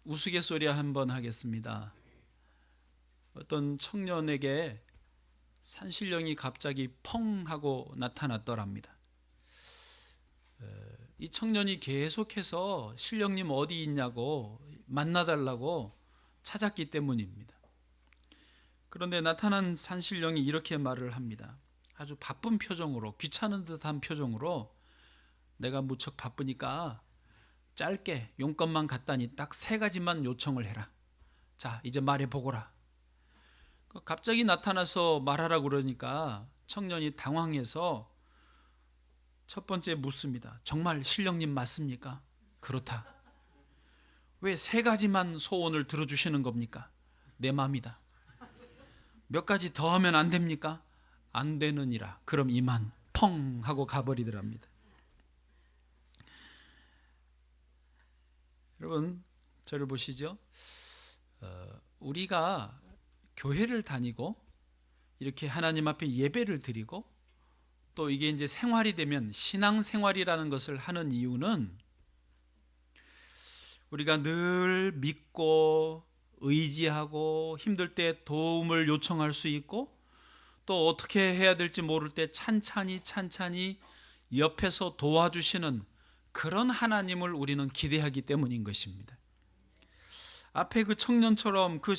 우스갯소리 한번 하겠습니다. 어떤 청년에게 산신령이 갑자기 펑 하고 나타났더랍니다. 이 청년이 계속해서 신령님 어디 있냐고 만나달라고 찾았기 때문입니다. 그런데 나타난 산신령이 이렇게 말을 합니다. 아주 바쁜 표정으로, 귀찮은 듯한 표정으로, 내가 무척 바쁘니까 짧게 용건만 갖다니 딱 3가지만 요청을 해라. 자, 이제 말해보거라. 갑자기 나타나서 말하라고 그러니까 청년이 당황해서 첫 번째 묻습니다. 정말 신령님 맞습니까? 그렇다. 왜 3가지만 소원을 들어주시는 겁니까? 내 맘이다. 몇 가지 더 하면 안 됩니까? 안 되느니라. 그럼 이만 펑 하고 가버리더랍니다. 여러분, 저를 보시죠. 우리가 교회를 다니고 이렇게 하나님 앞에 예배를 드리고 또 이게 이제 생활이 되면 신앙생활이라는 것을 하는 이유는 우리가 늘 믿고 의지하고 힘들 때 도움을 요청할 수 있고 또 어떻게 해야 될지 모를 때 찬찬히 옆에서 도와주시는 그런 하나님을 우리는 기대하기 때문인 것입니다. 앞에 그 청년처럼 그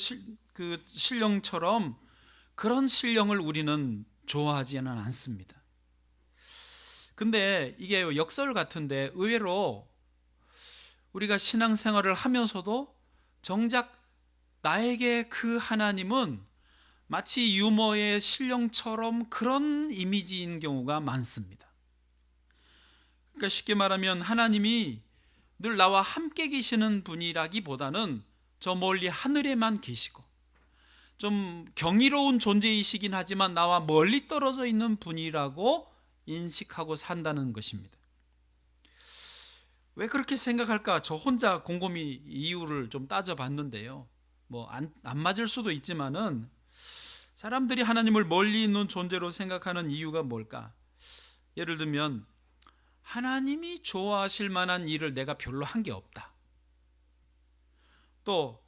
신령처럼 그런 신령을 우리는 좋아하지는 않습니다. 근데 이게 역설 같은데 의외로 우리가 신앙생활을 하면서도 정작 나에게 그 하나님은 마치 유머의 신령처럼 그런 이미지인 경우가 많습니다. 그러니까 쉽게 말하면 하나님이 늘 나와 함께 계시는 분이라기보다는 저 멀리 하늘에만 계시고 좀 경이로운 존재이시긴 하지만 나와 멀리 떨어져 있는 분이라고 인식하고 산다는 것입니다. 왜 그렇게 생각할까? 저 혼자 곰곰이 이유를 좀 따져봤는데요. 안 맞을 수도 있지만은 사람들이 하나님을 멀리 있는 존재로 생각하는 이유가 뭘까? 예를 들면 하나님이 좋아하실 만한 일을 내가 별로 한 게 없다. 또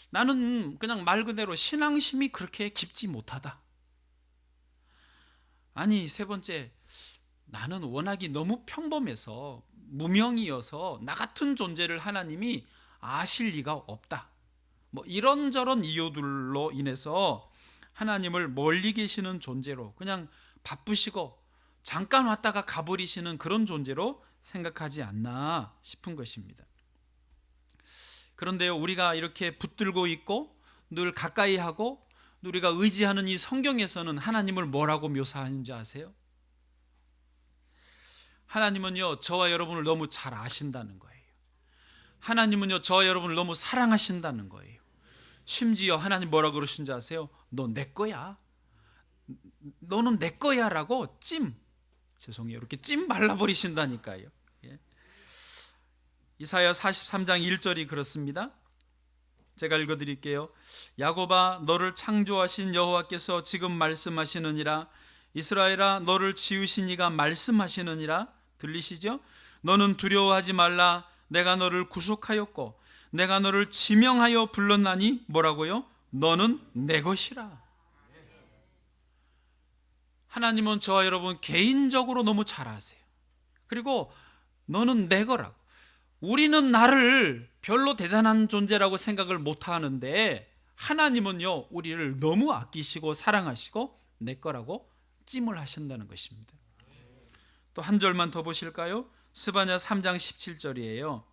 나는 그냥 말 그대로 신앙심이 그렇게 깊지 못하다. 아니, 3번째, 나는 워낙이 너무 평범해서 무명이어서 나 같은 존재를 하나님이 아실 리가 없다. 이런저런 이유들로 인해서 하나님을 멀리 계시는 존재로 그냥 바쁘시고 잠깐 왔다가 가버리시는 그런 존재로 생각하지 않나 싶은 것입니다. 그런데요, 우리가 이렇게 붙들고 있고 늘 가까이 하고 우리가 의지하는 이 성경에서는 하나님을 뭐라고 묘사하는지 아세요? 하나님은요, 저와 여러분을 너무 잘 아신다는 거예요. 하나님은요, 저와 여러분을 너무 사랑하신다는 거예요. 심지어 하나님 뭐라고 그러신지 아세요? 너 내 거야. 너는 내 거야 라고 이렇게 찜 발라버리신다니까요. 이사야 43장 1절이 그렇습니다. 제가 읽어드릴게요. 야곱아, 너를 창조하신 여호와께서 지금 말씀하시느니라. 이스라엘아, 너를 지으신 이가 말씀하시느니라. 들리시죠? 너는 두려워하지 말라. 내가 너를 구속하였고 내가 너를 지명하여 불렀나니 뭐라고요? 너는 내 것이라. 하나님은 저와 여러분 개인적으로 너무 잘 아세요. 그리고 너는 내 거라고. 우리는 나를 별로 대단한 존재라고 생각을 못 하는데 하나님은요, 우리를 너무 아끼시고 사랑하시고 내 거라고 찜을 하신다는 것입니다. 또 한 절만 더 보실까요? 스바냐 3장 17절이에요.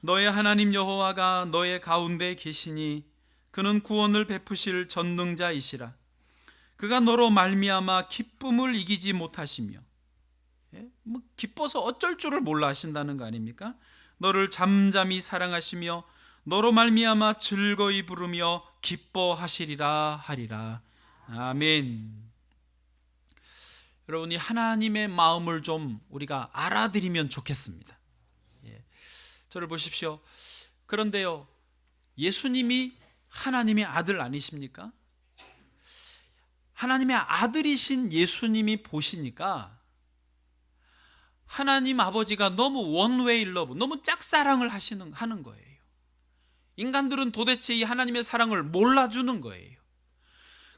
너의 하나님 여호와가 너의 가운데 계시니 그는 구원을 베푸실 전능자이시라. 그가 너로 말미암아 기쁨을 이기지 못하시며, 기뻐서 어쩔 줄을 몰라 하신다는 거 아닙니까? 너를 잠잠히 사랑하시며 너로 말미암아 즐거이 부르며 기뻐하시리라 하리라. 아멘. 여러분이 하나님의 마음을 좀 우리가 알아들이면 좋겠습니다. 저를 보십시오. 그런데요, 예수님이 하나님의 아들 아니십니까? 하나님의 아들이신 예수님이 보시니까 하나님 아버지가 너무 원웨이 러브, 너무 짝사랑을 하는 거예요. 인간들은 도대체 이 하나님의 사랑을 몰라주는 거예요.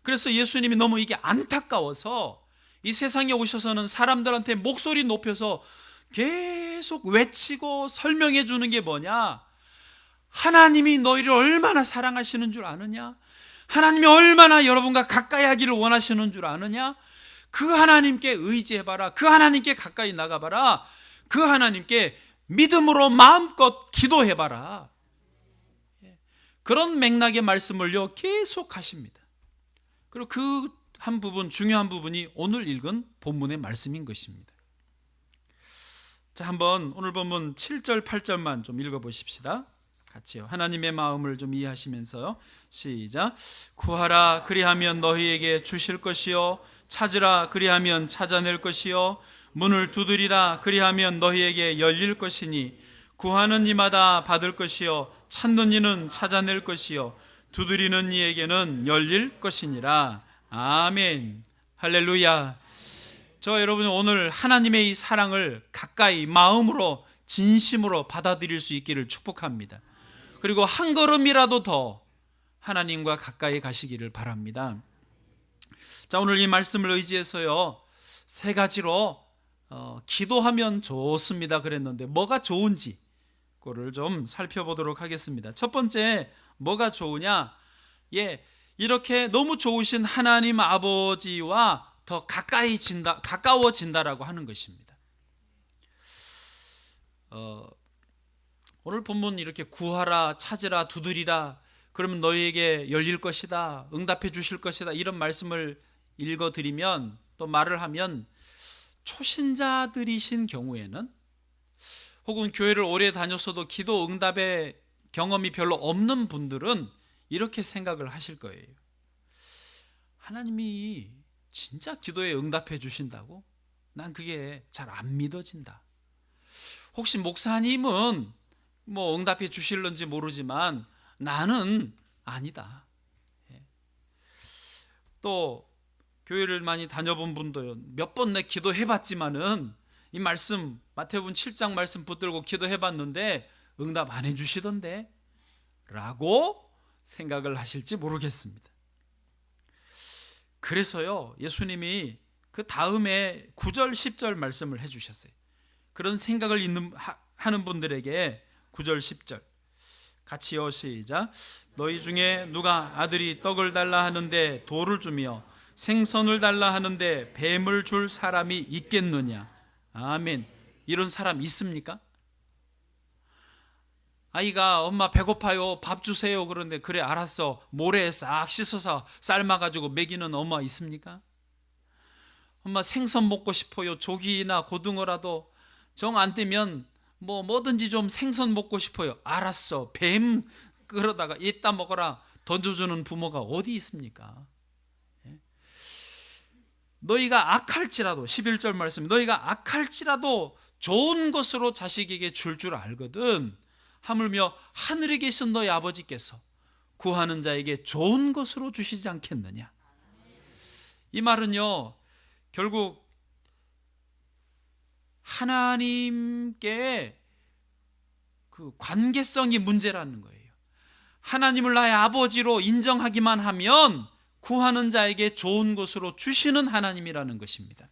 그래서 예수님이 너무 이게 안타까워서 이 세상에 오셔서는 사람들한테 목소리 높여서 계속 외치고 설명해 주는 게 뭐냐? 하나님이 너희를 얼마나 사랑하시는 줄 아느냐? 하나님이 얼마나 여러분과 가까이 하기를 원하시는 줄 아느냐? 그 하나님께 의지해봐라. 그 하나님께 가까이 나가봐라. 그 하나님께 믿음으로 마음껏 기도해봐라. 그런 맥락의 말씀을요 계속 하십니다. 그리고 그 한 부분, 중요한 부분이 오늘 읽은 본문의 말씀인 것입니다. 자, 한번 오늘 본문 7절 8절만 좀 읽어보십시다. 같이요. 하나님의 마음을 좀 이해하시면서요. 시작. 구하라 그리하면 너희에게 주실 것이요, 찾으라 그리하면 찾아낼 것이요, 문을 두드리라 그리하면 너희에게 열릴 것이니 구하는 이마다 받을 것이요, 찾는 이는 찾아낼 것이요, 두드리는 이에게는 열릴 것이니라. 아멘. 할렐루야. 저 여러분 오늘 하나님의 이 사랑을 가까이 마음으로 진심으로 받아들일 수 있기를 축복합니다. 그리고 한 걸음이라도 더 하나님과 가까이 가시기를 바랍니다. 자, 오늘 이 말씀을 의지해서요 3가지로 기도하면 좋습니다 그랬는데 뭐가 좋은지 그거를 좀 살펴보도록 하겠습니다. 첫 번째, 뭐가 좋으냐? 이렇게 너무 좋으신 하나님 아버지와 더 가까워진다라고 하는 것입니다. 오늘 본문 이렇게 구하라, 찾으라, 두드리라, 그러면 너희에게 열릴 것이다, 응답해 주실 것이다, 이런 말씀을 읽어드리면, 또 말을 하면, 초신자들이신 경우에는, 혹은 교회를 오래 다녔어도 기도 응답의 경험이 별로 없는 분들은 이렇게 생각을 하실 거예요. 하나님이 진짜 기도에 응답해 주신다고? 난 그게 잘 안 믿어진다. 혹시 목사님은 뭐 응답해 주실런지 모르지만 나는 아니다. 또 교회를 많이 다녀본 분도 몇 번 내 기도해봤지만은 이 말씀 마태복음 7장 말씀 붙들고 기도해봤는데 응답 안 해주시던데 라고 생각을 하실지 모르겠습니다. 그래서요 예수님이 그 다음에 9절 10절 말씀을 해주셨어요. 그런 생각을 하는 분들에게 9절 10절 같이요. 시작. 너희 중에 누가 아들이 떡을 달라 하는데 돌을 주며 생선을 달라 하는데 뱀을 줄 사람이 있겠느냐? 아멘. 이런 사람 있습니까? 아이가 엄마 배고파요, 밥 주세요. 그런데 그래 알았어, 모래에 싹 씻어서 삶아가지고 먹이는 엄마 있습니까? 엄마 생선 먹고 싶어요, 조기나 고등어라도 정 안 되면 뭐든지 좀 생선 먹고 싶어요. 알았어, 뱀 끌어다가 이따 먹어라 던져주는 부모가 어디 있습니까? 너희가 악할지라도 11절 말씀, 너희가 악할지라도 좋은 것으로 자식에게 줄 알거든 하물며 하늘에 계신 너희 아버지께서 구하는 자에게 좋은 것으로 주시지 않겠느냐? 이 말은요 결국 하나님께 그 관계성이 문제라는 거예요. 하나님을 나의 아버지로 인정하기만 하면 구하는 자에게 좋은 것으로 주시는 하나님이라는 것입니다.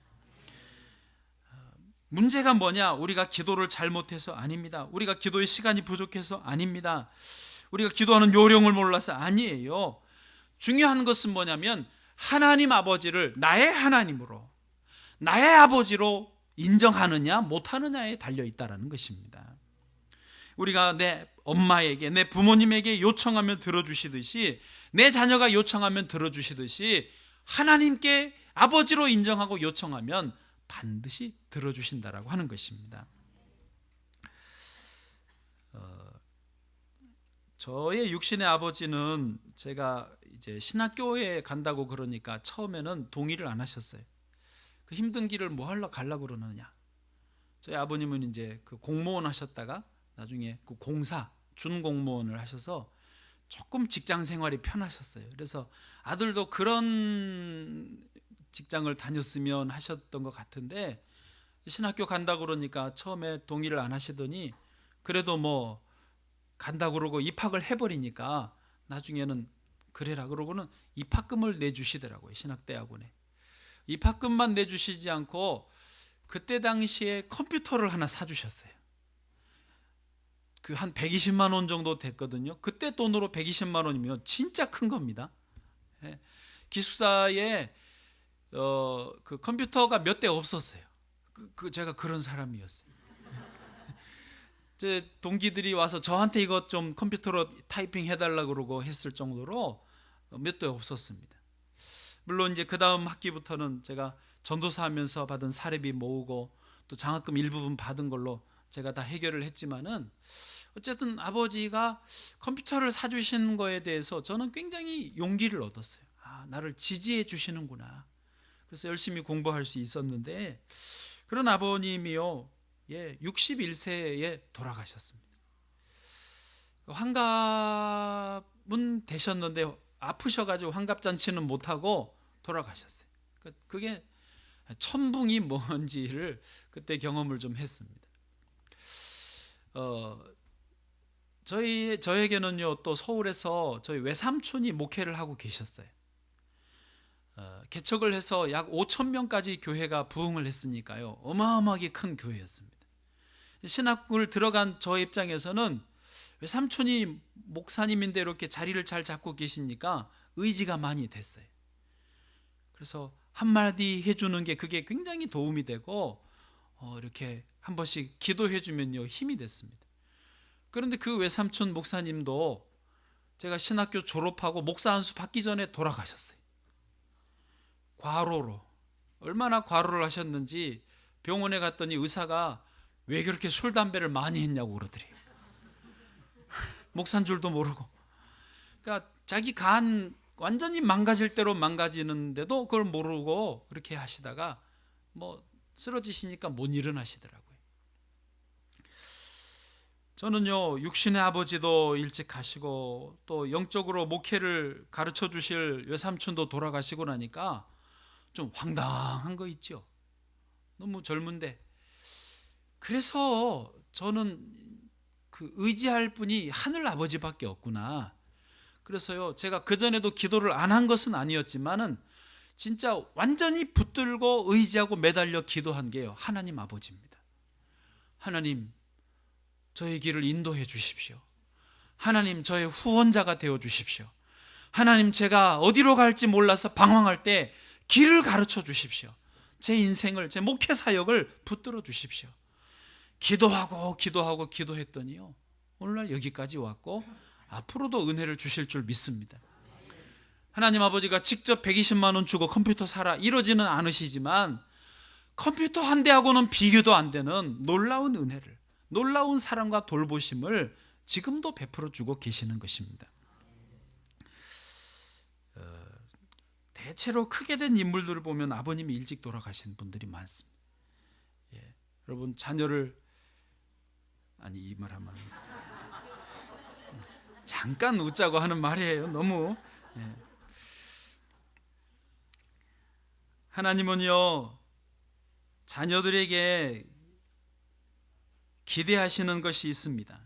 문제가 뭐냐? 우리가 기도를 잘못해서 아닙니다. 우리가 기도의 시간이 부족해서 아닙니다. 우리가 기도하는 요령을 몰라서 아니에요. 중요한 것은 뭐냐면 하나님 아버지를 나의 하나님으로, 나의 아버지로 인정하느냐 못하느냐에 달려있다는 것입니다. 우리가 내 엄마에게, 내 부모님에게 요청하면 들어주시듯이, 내 자녀가 요청하면 들어주시듯이 하나님께 아버지로 인정하고 요청하면 반드시 들어주신다라고 하는 것입니다. 저의 육신의 아버지는 제가 이제 신학교에 간다고 그러니까 처음에는 동의를 안 하셨어요. 그 힘든 길을 뭐 하려 가려고 그러느냐. 저희 아버님은 이제 그 공무원 하셨다가 나중에 그 공사 준공무원을 하셔서 조금 직장 생활이 편하셨어요. 그래서 아들도 그런 직장을 다녔으면 하셨던 것 같은데 신학교 간다 그러니까 처음에 동의를 안 하시더니 그래도 뭐 간다 그러고 입학을 해버리니까 나중에는 그래라 그러고는 입학금을 내주시더라고요. 신학대학원에 입학금만 내주시지 않고 그때 당시에 컴퓨터를 하나 사주셨어요. 그 한 120만 원 정도 됐거든요. 그때 돈으로 120만 원이면 진짜 큰 겁니다. 예. 기숙사에 그 컴퓨터가 몇 대 없었어요. 제가 그런 사람이었어요. 제 동기들이 와서 저한테 이것 좀 컴퓨터로 타이핑 해달라 그러고 했을 정도로 몇 대 없었습니다. 물론 이제 그 다음 학기부터는 제가 전도사 하면서 받은 사례비 모으고 또 장학금 일부분 받은 걸로 제가 다 해결을 했지만은 어쨌든 아버지가 컴퓨터를 사주신 거에 대해서 저는 굉장히 용기를 얻었어요. 나를 지지해 주시는구나. 그래서 열심히 공부할 수 있었는데 그런 아버님이요, 61세에 돌아가셨습니다. 환갑은 되셨는데 아프셔가지고 환갑잔치는 못하고 돌아가셨어요. 그게 천붕이 뭔지를 그때 경험을 좀 했습니다. 저에게는요, 또 서울에서 저희 외삼촌이 목회를 하고 계셨어요. 개척을 해서 약 5천 명까지 교회가 부흥을 했으니까요, 어마어마하게 큰 교회였습니다. 신학을 들어간 저 입장에서는 외삼촌이 목사님인데 이렇게 자리를 잘 잡고 계시니까 의지가 많이 됐어요. 그래서 한마디 해주는 게 그게 굉장히 도움이 되고 이렇게 한 번씩 기도해 주면요 힘이 됐습니다. 그런데 그 외삼촌 목사님도 제가 신학교 졸업하고 목사 안수 받기 전에 돌아가셨어요. 과로로. 얼마나 과로를 하셨는지 병원에 갔더니 의사가 왜 그렇게 술 담배를 많이 했냐고 그러더래요. 목사인 줄도 모르고. 그러니까 자기 간 완전히 망가질 대로 망가지는데도 그걸 모르고 그렇게 하시다가 뭐 쓰러지시니까 못 일어나시더라고요. 저는요, 육신의 아버지도 일찍 가시고 또 영적으로 목회를 가르쳐 주실 외삼촌도 돌아가시고 나니까 좀 황당한 거 있죠. 너무 젊은데. 그래서 저는 그 의지할 분이 하늘 아버지밖에 없구나. 그래서요, 제가 그전에도 기도를 안 한 것은 아니었지만은 진짜 완전히 붙들고 의지하고 매달려 기도한 게요, 하나님 아버지입니다. 하나님, 저의 길을 인도해 주십시오. 하나님, 저의 후원자가 되어 주십시오. 하나님, 제가 어디로 갈지 몰라서 방황할 때 길을 가르쳐 주십시오. 제 인생을, 제 목회 사역을 붙들어 주십시오. 기도하고 기도했더니요, 오늘날 여기까지 왔고 앞으로도 은혜를 주실 줄 믿습니다. 하나님 아버지가 직접 120만 원 주고 컴퓨터 사라 이러지는 않으시지만 컴퓨터 한 대하고는 비교도 안 되는 놀라운 은혜를, 놀라운 사랑과 돌보심을 지금도 베풀어 주고 계시는 것입니다. 대체로 크게 된 인물들을 보면 아버님이 일찍 돌아가신 분들이 많습니다. 여러분, 자녀를, 아니 이 말하면 잠깐 웃자고 하는 말이에요. 너무. 하나님은요, 자녀들에게 기대하시는 것이 있습니다.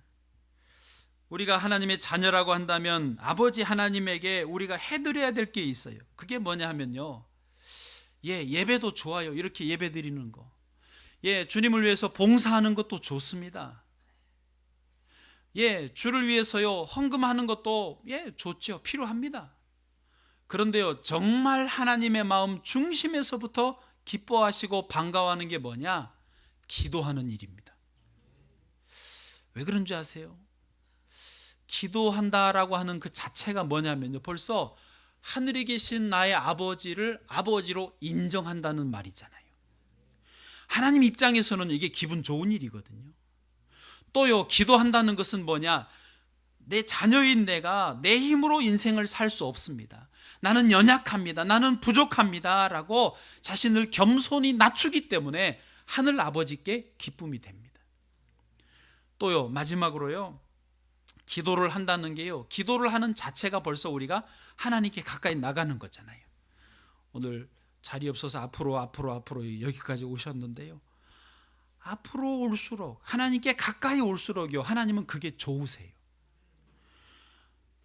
우리가 하나님의 자녀라고 한다면 아버지 하나님에게 우리가 해드려야 될 게 있어요. 그게 뭐냐 하면요, 예배도 좋아요. 이렇게 예배 드리는 거, 주님을 위해서 봉사하는 것도 좋습니다. 주를 위해서요 헌금하는 것도 좋죠. 필요합니다. 그런데요, 정말 하나님의 마음 중심에서부터 기뻐하시고 반가워하는 게 뭐냐? 기도하는 일입니다. 왜 그런지 아세요? 기도한다라고 하는 그 자체가 뭐냐면요, 벌써 하늘에 계신 나의 아버지를 아버지로 인정한다는 말이잖아요. 하나님 입장에서는 이게 기분 좋은 일이거든요. 또요, 기도한다는 것은 뭐냐? 내 자녀인 내가 내 힘으로 인생을 살 수 없습니다. 나는 연약합니다. 나는 부족합니다. 라고 자신을 겸손히 낮추기 때문에 하늘 아버지께 기쁨이 됩니다. 또요, 마지막으로요, 기도를 한다는 게요, 기도를 하는 자체가 벌써 우리가 하나님께 가까이 나가는 거잖아요. 오늘 자리 없어서 앞으로 여기까지 오셨는데요, 앞으로 올수록, 하나님께 가까이 올수록요, 하나님은 그게 좋으세요.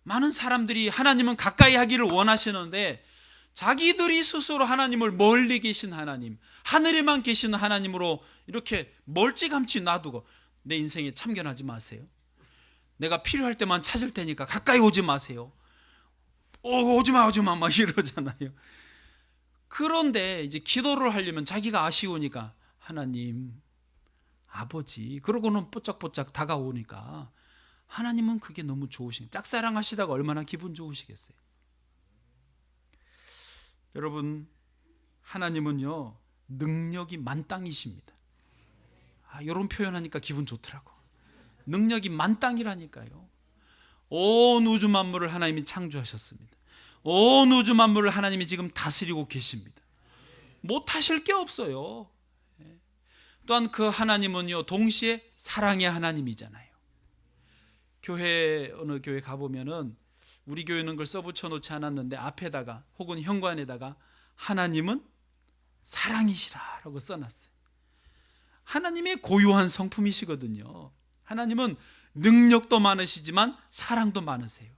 많은 사람들이 하나님은 가까이 하기를 원하시는데 자기들이 스스로 하나님을 멀리 계신 하나님, 하늘에만 계신 하나님으로 이렇게 멀찌감치 놔두고, 내 인생에 참견하지 마세요. 내가 필요할 때만 찾을 테니까 가까이 오지 마세요. 오지마 막 이러잖아요. 그런데 이제 기도를 하려면 자기가 아쉬우니까 하나님, 아버지, 그러고는 뽀짝뽀짝 다가오니까 하나님은 그게 너무 좋으신, 짝사랑하시다가 얼마나 기분 좋으시겠어요. 여러분, 하나님은요 능력이 만땅이십니다. 이런 표현하니까 기분 좋더라고. 능력이 만땅이라니까요. 온 우주 만물을 하나님이 창조하셨습니다. 온 우주 만물을 하나님이 지금 다스리고 계십니다. 못하실 게 없어요. 또한 그 하나님은요 동시에 사랑의 하나님이잖아요. 어느 교회 가보면은, 우리 교회는 그걸 써붙여 놓지 않았는데 앞에다가 혹은 현관에다가 하나님은 사랑이시라라고 써놨어요. 하나님의 고유한 성품이시거든요. 하나님은 능력도 많으시지만 사랑도 많으세요.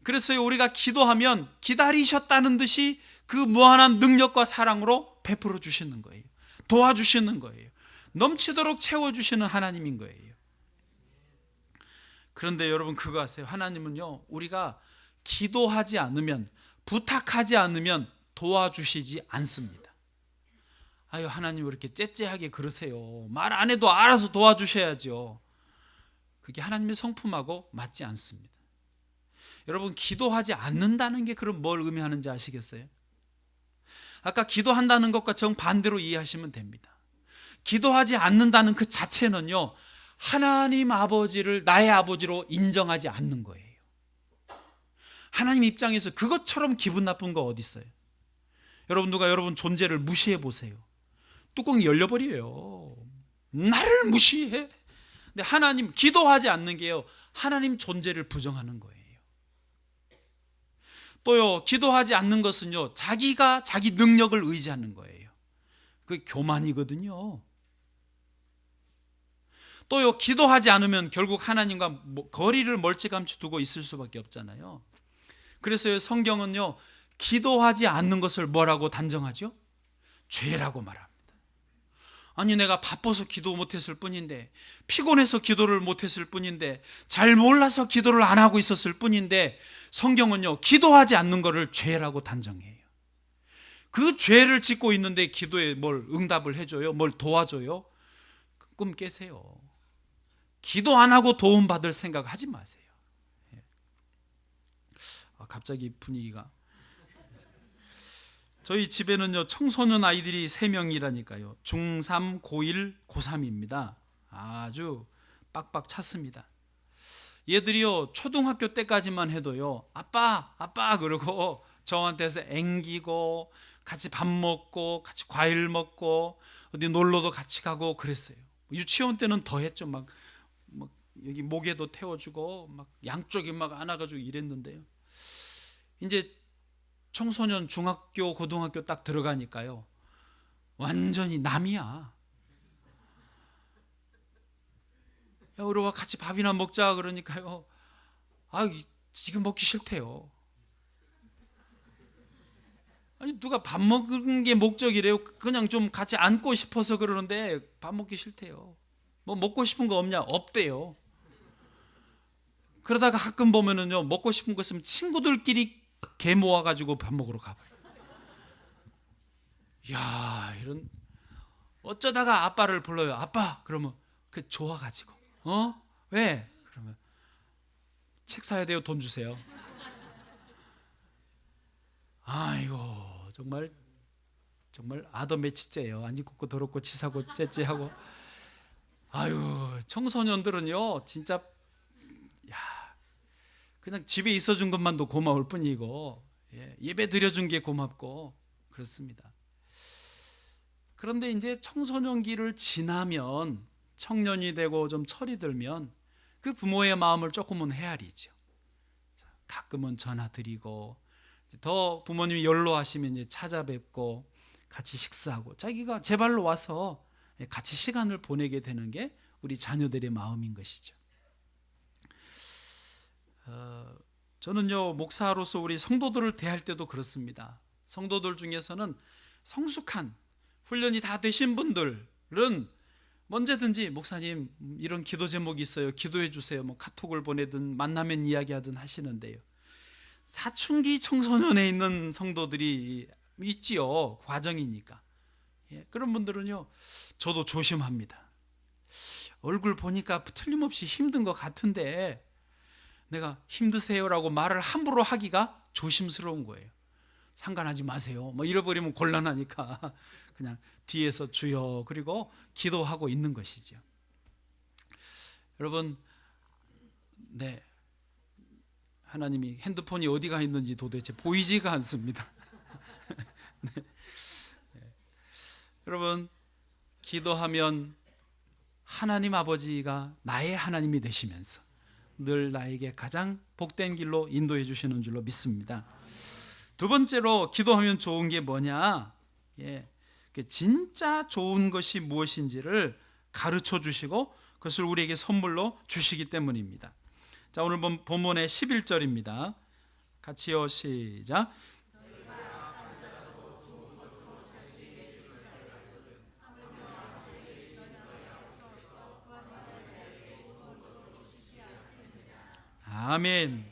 그래서 우리가 기도하면 기다리셨다는 듯이 그 무한한 능력과 사랑으로 베풀어 주시는 거예요. 도와주시는 거예요. 넘치도록 채워주시는 하나님인 거예요. 그런데 여러분 그거 아세요? 하나님은요 우리가 기도하지 않으면, 부탁하지 않으면 도와주시지 않습니다. 아유, 하나님 왜 이렇게 째째하게 그러세요? 말 안 해도 알아서 도와주셔야죠. 그게 하나님의 성품하고 맞지 않습니다. 여러분, 기도하지 않는다는 게 그럼 뭘 의미하는지 아시겠어요? 아까 기도한다는 것과 정반대로 이해하시면 됩니다. 기도하지 않는다는 그 자체는요 하나님 아버지를 나의 아버지로 인정하지 않는 거예요. 하나님 입장에서 그것처럼 기분 나쁜 거 어디 있어요? 여러분, 누가 여러분 존재를 무시해 보세요. 뚜껑이 열려버려요. 나를 무시해? 근데 하나님, 기도하지 않는 게요 하나님 존재를 부정하는 거예요. 또요, 기도하지 않는 것은요 자기가 자기 능력을 의지하는 거예요. 그게 교만이거든요. 또요, 기도하지 않으면 결국 하나님과 거리를 멀찌감치 두고 있을 수밖에 없잖아요. 그래서 성경은요 기도하지 않는 것을 뭐라고 단정하죠? 죄라고 말합니다. 아니, 내가 바빠서 기도 못했을 뿐인데, 피곤해서 기도를 못했을 뿐인데, 잘 몰라서 기도를 안 하고 있었을 뿐인데, 성경은요 기도하지 않는 것을 죄라고 단정해요. 그 죄를 짓고 있는데 기도에 뭘 응답을 해줘요? 뭘 도와줘요? 꿈 깨세요. 기도 안 하고 도움 받을 생각 하지 마세요. 갑자기 분위기가, 저희 집에는요 청소년 아이들이 3명이라니까요. 중3, 고1, 고3입니다. 아주 빡빡 찼습니다. 얘들이요 초등학교 때까지만 해도요 아빠 그러고 저한테서 앵기고 같이 밥 먹고 같이 과일 먹고 어디 놀러도 같이 가고 그랬어요. 유치원 때는 더 했죠. 막 여기 목에도 태워주고 막 양쪽에 막 안아가지고 이랬는데요. 이제 청소년 중학교 고등학교 딱 들어가니까요 완전히 남이야. 야, 우리와 같이 밥이나 먹자 그러니까요 지금 먹기 싫대요. 아니, 누가 밥 먹는 게 목적이래요? 그냥 좀 같이 앉고 싶어서 그러는데 밥 먹기 싫대요. 뭐 먹고 싶은 거 없냐? 없대요. 그러다가 가끔 보면은요 먹고 싶은 거 있으면 친구들끼리 개 모아가지고 밥 먹으러 가버려요. 야, 이런, 어쩌다가 아빠를 불러요. 아빠 그러면 그 좋아가지고 왜? 그러면 책 사야 돼요. 돈 주세요. 아이고, 정말 아더매치째예요. 안 입고 더럽고 치사고 째째하고. 아유, 청소년들은요 진짜 그냥 집에 있어준 것만도 고마울 뿐이고 예배 드려준 게 고맙고 그렇습니다. 그런데 이제 청소년기를 지나면, 청년이 되고 좀 철이 들면 그 부모의 마음을 조금은 헤아리죠. 가끔은 전화 드리고, 더 부모님이 연로하시면 이제 찾아뵙고 같이 식사하고, 자기가 제 발로 와서 같이 시간을 보내게 되는 게 우리 자녀들의 마음인 것이죠. 저는요, 목사로서 우리 성도들을 대할 때도 그렇습니다. 성도들 중에서는 성숙한 훈련이 다 되신 분들은 언제든지 목사님 이런 기도 제목이 있어요, 기도해 주세요, 뭐 카톡을 보내든 만나면 이야기하든 하시는데요, 사춘기 청소년에 있는 성도들이 있지요. 과정이니까. 그런 분들은요, 저도 조심합니다. 얼굴 보니까 틀림없이 힘든 것 같은데 내가 힘드세요라고 말을 함부로 하기가 조심스러운 거예요. 상관하지 마세요. 뭐 잃어버리면 곤란하니까 그냥 뒤에서 주여 그리고 기도하고 있는 것이죠. 여러분, 네, 하나님이 핸드폰이 어디가 있는지 도대체 보이지가 않습니다. 네. 여러분, 기도하면 하나님 아버지가 나의 하나님이 되시면서 늘 나에게 가장 복된 길로 인도해 주시는 줄로 믿습니다. 두 번째로 기도하면 좋은 게 뭐냐? 진짜 좋은 것이 무엇인지를 가르쳐 주시고 그것을 우리에게 선물로 주시기 때문입니다. 자, 오늘 본문의 11절입니다. 같이요, 시작. 아멘.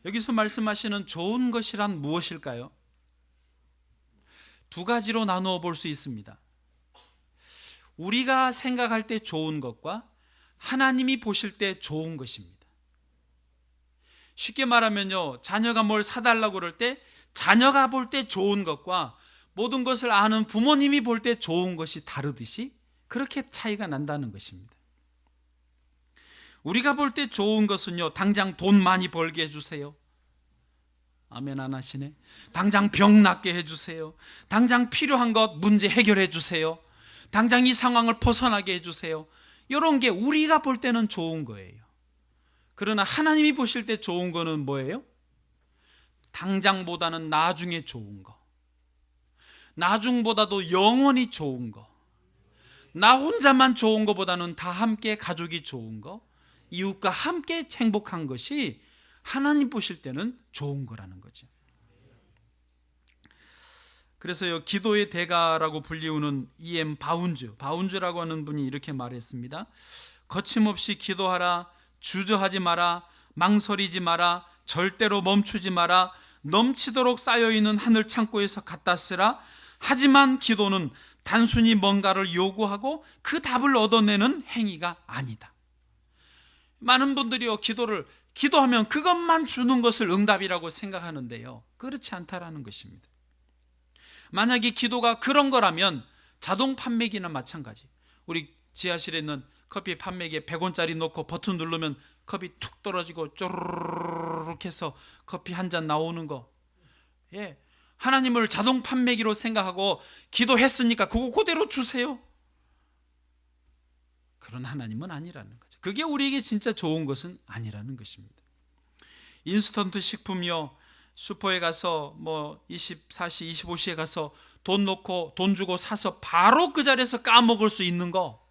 여기서 말씀하시는 좋은 것이란 무엇일까요? 두 가지로 나누어 볼 수 있습니다. 우리가 생각할 때 좋은 것과 하나님이 보실 때 좋은 것입니다. 쉽게 말하면요, 자녀가 뭘 사달라고 그럴 때 자녀가 볼 때 좋은 것과 모든 것을 아는 부모님이 볼 때 좋은 것이 다르듯이 그렇게 차이가 난다는 것입니다. 우리가 볼 때 좋은 것은요, 당장 돈 많이 벌게 해주세요. 아멘 안 하시네. 당장 병 낫게 해주세요. 당장 필요한 것 문제 해결해 주세요. 당장 이 상황을 벗어나게 해주세요. 이런 게 우리가 볼 때는 좋은 거예요. 그러나 하나님이 보실 때 좋은 거는 뭐예요? 당장보다는 나중에 좋은 거, 나중보다도 영원히 좋은 거, 나 혼자만 좋은 거보다는 다 함께 가족이 좋은 거, 이웃과 함께 행복한 것이 하나님 보실 때는 좋은 거라는 거죠. 그래서요, 기도의 대가라고 불리우는 E.M. 바운즈라고 하는 분이 이렇게 말했습니다. 거침없이 기도하라, 주저하지 마라, 망설이지 마라, 절대로 멈추지 마라, 넘치도록 쌓여있는 하늘 창고에서 갖다 쓰라. 하지만 기도는 단순히 뭔가를 요구하고 그 답을 얻어내는 행위가 아니다. 많은 분들이요, 기도하면 그것만 주는 것을 응답이라고 생각하는데요, 그렇지 않다라는 것입니다. 만약에 기도가 그런 거라면 자동 판매기나 마찬가지. 우리 지하실에 있는 커피 판매기에 100원짜리 놓고 버튼 누르면 컵이 툭 떨어지고 쪼르륵 해서 커피 한 잔 나오는 거. 하나님을 자동 판매기로 생각하고 기도했으니까 그거 그대로 주세요. 그런 하나님은 아니라는 거죠. 그게 우리에게 진짜 좋은 것은 아니라는 것입니다. 인스턴트 식품이요, 슈퍼에 가서 뭐 24시, 25시에 가서 돈 주고 사서 바로 그 자리에서 까먹을 수 있는 거,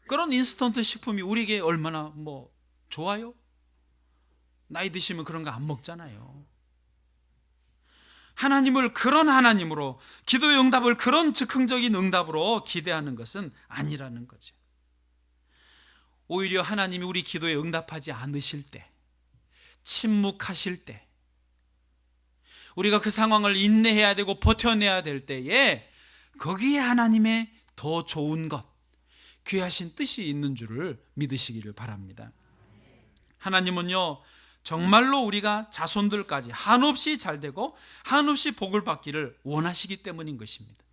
그런 인스턴트 식품이 우리에게 얼마나 좋아요? 나이 드시면 그런 거 안 먹잖아요. 하나님을 그런 하나님으로, 기도의 응답을 그런 즉흥적인 응답으로 기대하는 것은 아니라는 거죠. 오히려 하나님이 우리 기도에 응답하지 않으실 때, 침묵하실 때, 우리가 그 상황을 인내해야 되고 버텨내야 될 때에 거기에 하나님의 더 좋은 것, 귀하신 뜻이 있는 줄을 믿으시기를 바랍니다. 하나님은요, 정말로 우리가 자손들까지 한없이 잘되고 한없이 복을 받기를 원하시기 때문인 것입니다.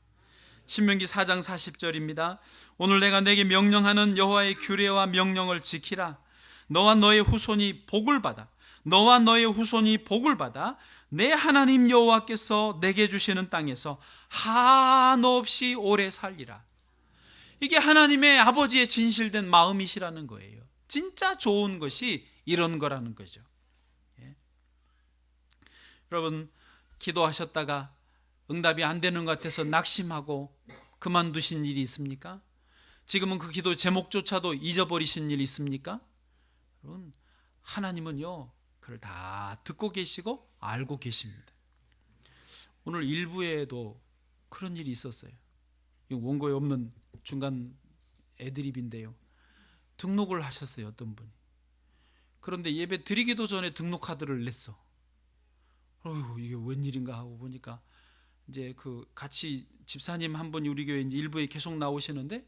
신명기 4장 40절입니다. 오늘 내가 내게 명령하는 여호와의 규례와 명령을 지키라. 너와 너의 후손이 복을 받아, 너와 너의 후손이 복을 받아 내 하나님 여호와께서 내게 주시는 땅에서 한없이 오래 살리라. 이게 하나님의 아버지의 진실된 마음이시라는 거예요. 진짜 좋은 것이 이런 거라는 거죠. 여러분, 기도하셨다가 응답이 안 되는 것 같아서 낙심하고 그만두신 일이 있습니까? 지금은 그 기도 제목조차도 잊어버리신 일이 있습니까? 여러분, 하나님은요, 그걸 다 듣고 계시고 알고 계십니다. 오늘 일부에도 그런 일이 있었어요. 원고에 없는 중간 애드립인데요. 등록을 하셨어요, 어떤 분이. 그런데 예배 드리기도 전에 등록 카드를 냈어. 어휴, 이게 웬일인가 하고 보니까 이제 그 같이 집사님 한 분이 우리 교회 이제 일부에 계속 나오시는데,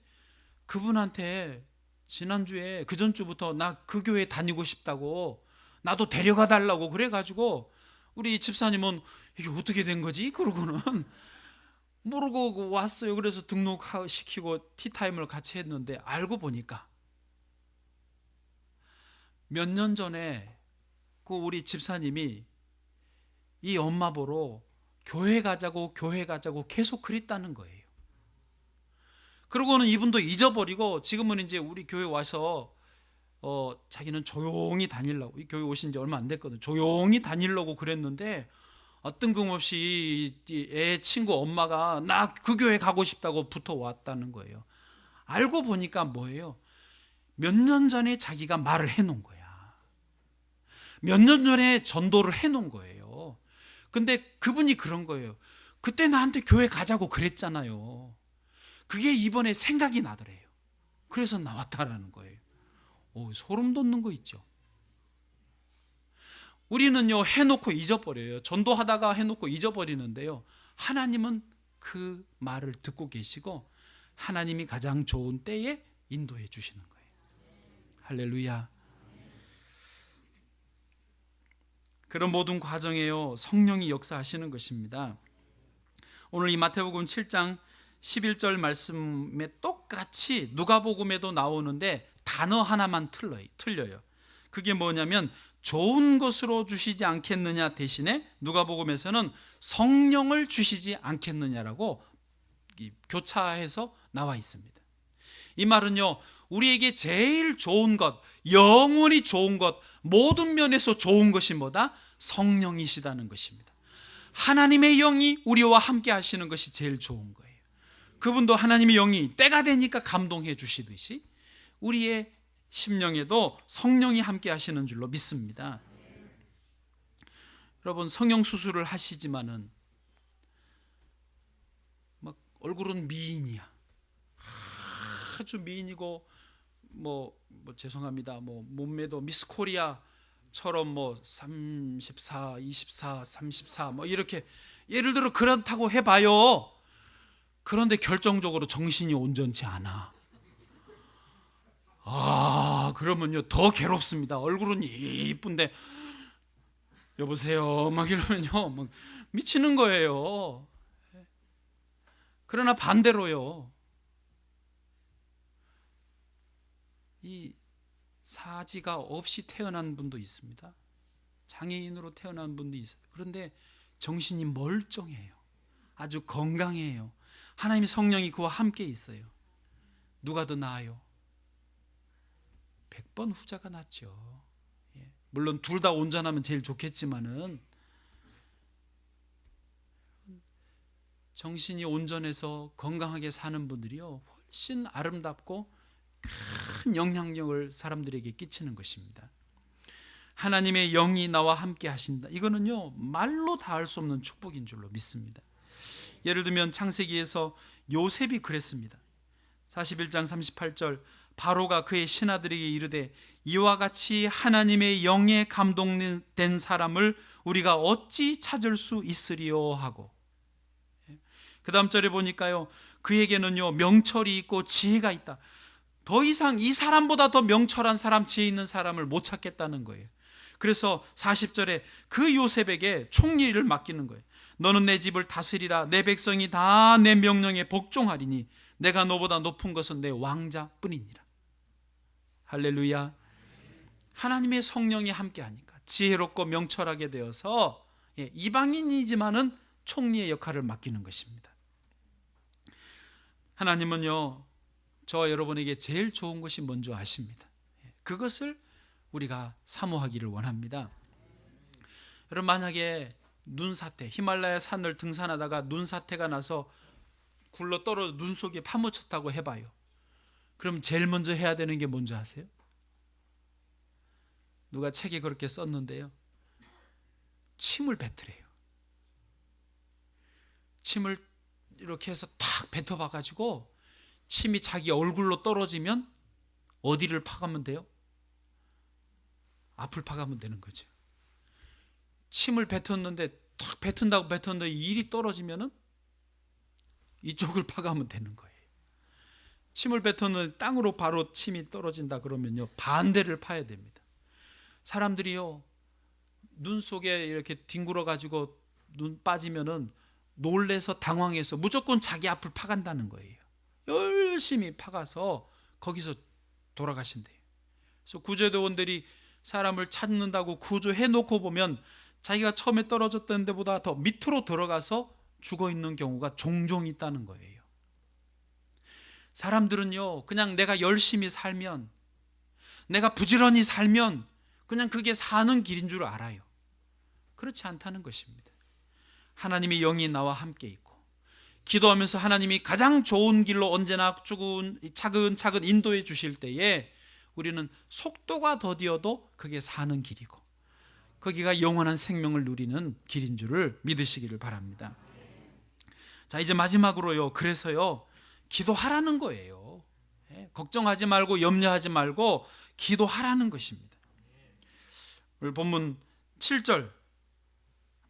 그분한테 지난주에 그 전주부터 나 그 교회 다니고 싶다고, 나도 데려가 달라고 그래가지고 우리 집사님은 이게 어떻게 된 거지? 그러고는 모르고 왔어요. 그래서 등록시키고 티타임을 같이 했는데, 알고 보니까 몇 년 전에 그 우리 집사님이 이 엄마 보러 교회 가자고 계속 그랬다는 거예요. 그러고는 이분도 잊어버리고 지금은 이제 우리 교회 와서 자기는 조용히 다니려고, 이 교회 오신 지 얼마 안 됐거든. 조용히 다니려고 그랬는데 뜬금없이 애 친구 엄마가 나 그 교회 가고 싶다고 붙어왔다는 거예요. 알고 보니까 뭐예요? 몇 년 전에 자기가 말을 해놓은 거야. 몇 년 전에 전도를 해놓은 거예요. 근데 그분이 그런 거예요. 그때 나한테 교회 가자고 그랬잖아요. 그게 이번에 생각이 나더래요. 그래서 나왔다라는 거예요. 소름 돋는 거 있죠. 우리는요, 해놓고 잊어버려요. 전도하다가 해놓고 잊어버리는데요, 하나님은 그 말을 듣고 계시고 하나님이 가장 좋은 때에 인도해 주시는 거예요. 할렐루야. 그런 모든 과정에요, 성령이 역사하시는 것입니다. 오늘 이 마태복음 7장 11절 말씀에 똑같이 누가복음에도 나오는데 단어 하나만 틀려요. 그게 뭐냐면 좋은 것으로 주시지 않겠느냐 대신에 누가복음에서는 성령을 주시지 않겠느냐라고 교차해서 나와 있습니다. 이 말은요, 우리에게 제일 좋은 것, 영원히 좋은 것, 모든 면에서 좋은 것이 뭐다? 성령이시다는 것입니다. 하나님의 영이 우리와 함께 하시는 것이 제일 좋은 거예요. 그분도 하나님의 영이 때가 되니까 감동해 주시듯이 우리의 심령에도 성령이 함께 하시는 줄로 믿습니다. 여러분, 성형수술을 하시지만은 막 얼굴은 미인이야. 아주 미인이고 죄송합니다. 몸매도 미스 코리아처럼 34, 24, 34 이렇게 예를 들어 그렇다고 해봐요. 그런데 결정적으로 정신이 온전치 않아. 그러면요, 더 괴롭습니다. 얼굴은 이쁜데 여보세요 막 이러면요, 막 미치는 거예요. 그러나 반대로요, 이 사지가 없이 태어난 분도 있습니다. 장애인으로 태어난 분도 있어요. 그런데 정신이 멀쩡해요. 아주 건강해요. 하나님의 성령이 그와 함께 있어요. 누가 더 나아요? 100번 후자가 낫죠. 물론 둘 다 온전하면 제일 좋겠지만은, 정신이 온전해서 건강하게 사는 분들이요, 훨씬 아름답고 큰 영향력을 사람들에게 끼치는 것입니다. 하나님의 영이 나와 함께 하신다. 이거는요, 말로 다 할 수 없는 축복인 줄로 믿습니다. 예를 들면 창세기에서 요셉이 그랬습니다. 41장 38절, 바로가 그의 신하들에게 이르되 이와 같이 하나님의 영에 감동된 사람을 우리가 어찌 찾을 수 있으리요 하고, 그 다음 절에 보니까요, 그에게는요 명철이 있고 지혜가 있다. 더 이상 이 사람보다 더 명철한 사람, 지혜 있는 사람을 못 찾겠다는 거예요. 그래서 40절에 그 요셉에게 총리를 맡기는 거예요. 너는 내 집을 다스리라. 내 백성이 다 내 명령에 복종하리니 내가 너보다 높은 것은 내 왕자뿐이니라. 할렐루야. 하나님의 성령이 함께하니까 지혜롭고 명철하게 되어서 이방인이지만은 총리의 역할을 맡기는 것입니다. 하나님은요, 저와 여러분에게 제일 좋은 것이 뭔지 아십니다. 그것을 우리가 사모하기를 원합니다. 여러분, 만약에 눈사태, 히말라야 산을 등산하다가 눈사태가 나서 굴러 떨어져 눈 속에 파묻혔다고 해봐요. 그럼 제일 먼저 해야 되는 게 뭔지 아세요? 누가 책에 그렇게 썼는데요, 침을 뱉으래요. 침을 이렇게 해서 탁 뱉어봐 가지고 침이 자기 얼굴로 떨어지면 어디를 파가면 돼요? 앞을 파가면 되는 거죠. 침을 뱉었는데 탁 뱉은다고 뱉었는데 일이 떨어지면은 이쪽을 파가면 되는 거예요. 침을 뱉었는데 땅으로 바로 침이 떨어진다 그러면요, 반대를 파야 됩니다. 사람들이요, 눈 속에 이렇게 뒹굴어 가지고 눈 빠지면은 놀래서 당황해서 무조건 자기 앞을 파간다는 거예요. 열심히 파가서 거기서 돌아가신대요. 그래서 구조대원들이 사람을 찾는다고 구조해 놓고 보면 자기가 처음에 떨어졌던 데보다 더 밑으로 들어가서 죽어 있는 경우가 종종 있다는 거예요. 사람들은요, 그냥 내가 열심히 살면, 내가 부지런히 살면 그냥 그게 사는 길인 줄 알아요. 그렇지 않다는 것입니다. 하나님의 영이 나와 함께 있고 기도하면서 하나님이 가장 좋은 길로 언제나 차근차근 인도해 주실 때에 우리는 속도가 더디어도 그게 사는 길이고 거기가 영원한 생명을 누리는 길인 줄을 믿으시기를 바랍니다. 자, 이제 마지막으로요, 그래서요, 기도하라는 거예요. 걱정하지 말고 염려하지 말고 기도하라는 것입니다. 오늘 본문 7절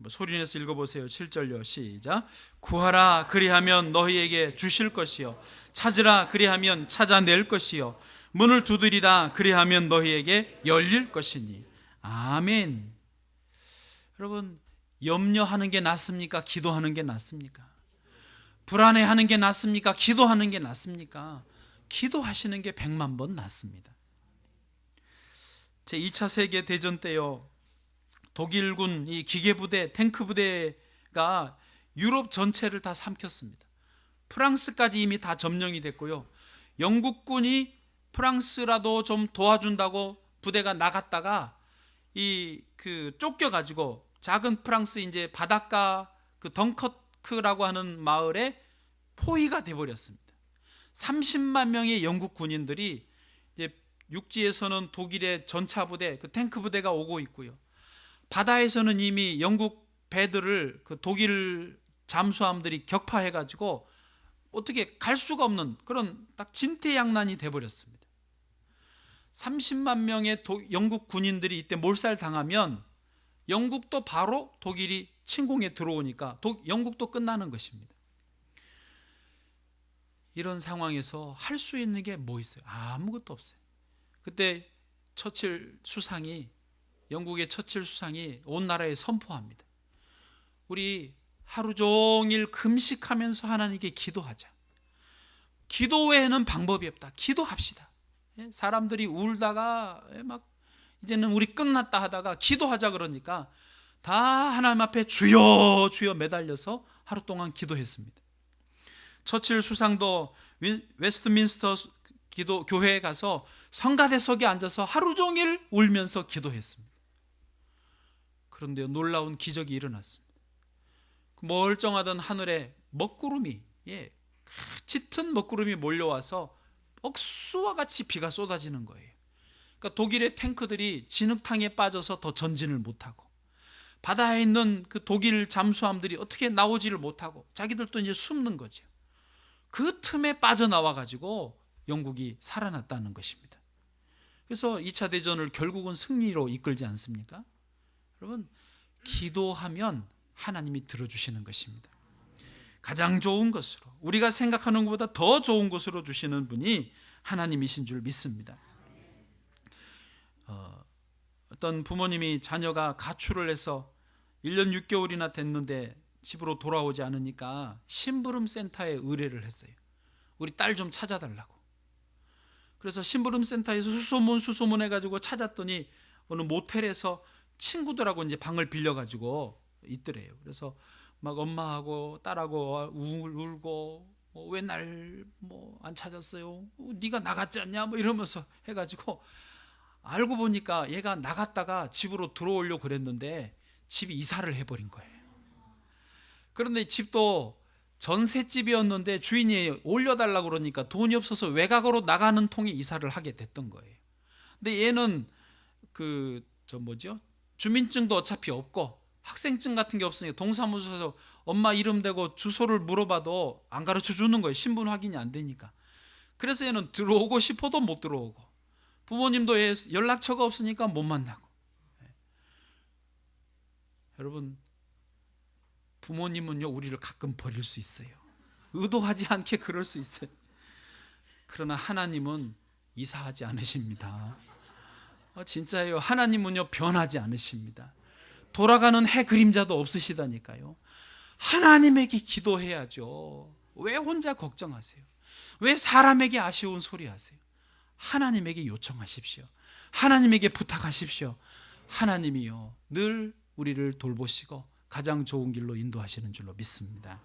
소리내서 읽어보세요. 7절요, 시작. 구하라 그리하면 너희에게 주실 것이요, 찾으라 그리하면 찾아낼 것이요, 문을 두드리라 그리하면 너희에게 열릴 것이니. 아멘. 여러분, 염려하는 게 낫습니까? 기도하는 게 낫습니까? 불안해하는 게 낫습니까? 기도하는 게 낫습니까? 기도하시는 게 100만 번 낫습니다. 제2차 세계대전 때요, 독일군 이 기계부대, 탱크부대가 유럽 전체를 다 삼켰습니다. 프랑스까지 이미 다 점령이 됐고요, 영국군이 프랑스라도 좀 도와준다고 부대가 나갔다가 쫓겨가지고 작은 프랑스 이제 바닷가 그 덩커크라고 하는 마을에 포위가 돼버렸습니다. 30만 명의 영국 군인들이 이제 육지에서는 독일의 전차부대, 그 탱크 부대가 오고 있고요, 바다에서는 이미 영국 배들을 그 독일 잠수함들이 격파해가지고 어떻게 갈 수가 없는 그런 딱 진퇴양난이 돼버렸습니다. 30만 명의 영국 군인들이 이때 몰살당하면 영국도 바로 독일이 침공에 들어오니까 영국도 끝나는 것입니다. 이런 상황에서 할 수 있는 게 뭐 있어요? 아무것도 없어요. 그때 영국의 처칠 수상이 온 나라에 선포합니다. 우리 하루 종일 금식하면서 하나님께 기도하자. 기도 외에는 방법이 없다. 기도합시다. 사람들이 울다가 막 이제는 우리 끝났다 하다가 기도하자 그러니까 다 하나님 앞에 주여 주여 매달려서 하루 동안 기도했습니다. 처칠 수상도 웨스트민스터 교회에 가서 성가대석에 앉아서 하루 종일 울면서 기도했습니다. 그런데 놀라운 기적이 일어났습니다. 멀쩡하던 하늘에 먹구름이, 짙은 먹구름이 몰려와서 억수와 같이 비가 쏟아지는 거예요. 그러니까 독일의 탱크들이 진흙탕에 빠져서 더 전진을 못하고 바다에 있는 그 독일 잠수함들이 어떻게 나오지를 못하고 자기들도 이제 숨는 거죠. 그 틈에 빠져나와 가지고 영국이 살아났다는 것입니다. 그래서 2차 대전을 결국은 승리로 이끌지 않습니까? 여러분, 기도하면 하나님이 들어주시는 것입니다. 가장 좋은 것으로, 우리가 생각하는 것보다 더 좋은 것으로 주시는 분이 하나님이신 줄 믿습니다. 어떤 부모님이 자녀가 가출을 해서 1년 6개월이나 됐는데 집으로 돌아오지 않으니까 심부름센터에 의뢰를 했어요. 우리 딸 좀 찾아달라고. 그래서 심부름센터에서 수소문 해가지고 찾았더니 어느 모텔에서 친구들하고 이제 방을 빌려가지고 있더래요. 그래서 막 엄마하고 딸하고 울고 왜 날 안 찾았어요? 네가 나갔지 않냐? 이러면서 해가지고 알고 보니까 얘가 나갔다가 집으로 들어오려고 그랬는데 집이 이사를 해버린 거예요. 그런데 집도 전셋집이었는데 주인이 올려달라고 그러니까 돈이 없어서 외곽으로 나가는 통에 이사를 하게 됐던 거예요. 근데 얘는 주민증도 어차피 없고 학생증 같은 게 없으니까 동사무소에서 엄마 이름 대고 주소를 물어봐도 안 가르쳐 주는 거예요. 신분 확인이 안 되니까. 그래서 얘는 들어오고 싶어도 못 들어오고, 부모님도 얘 연락처가 없으니까 못 만나고. 여러분, 부모님은요, 우리를 가끔 버릴 수 있어요. 의도하지 않게 그럴 수 있어요. 그러나 하나님은 이사하지 않으십니다. 진짜예요. 하나님은요, 변하지 않으십니다. 돌아가는 해 그림자도 없으시다니까요. 하나님에게 기도해야죠. 왜 혼자 걱정하세요? 왜 사람에게 아쉬운 소리 하세요? 하나님에게 요청하십시오. 하나님에게 부탁하십시오. 하나님이요, 늘 우리를 돌보시고 가장 좋은 길로 인도하시는 줄로 믿습니다.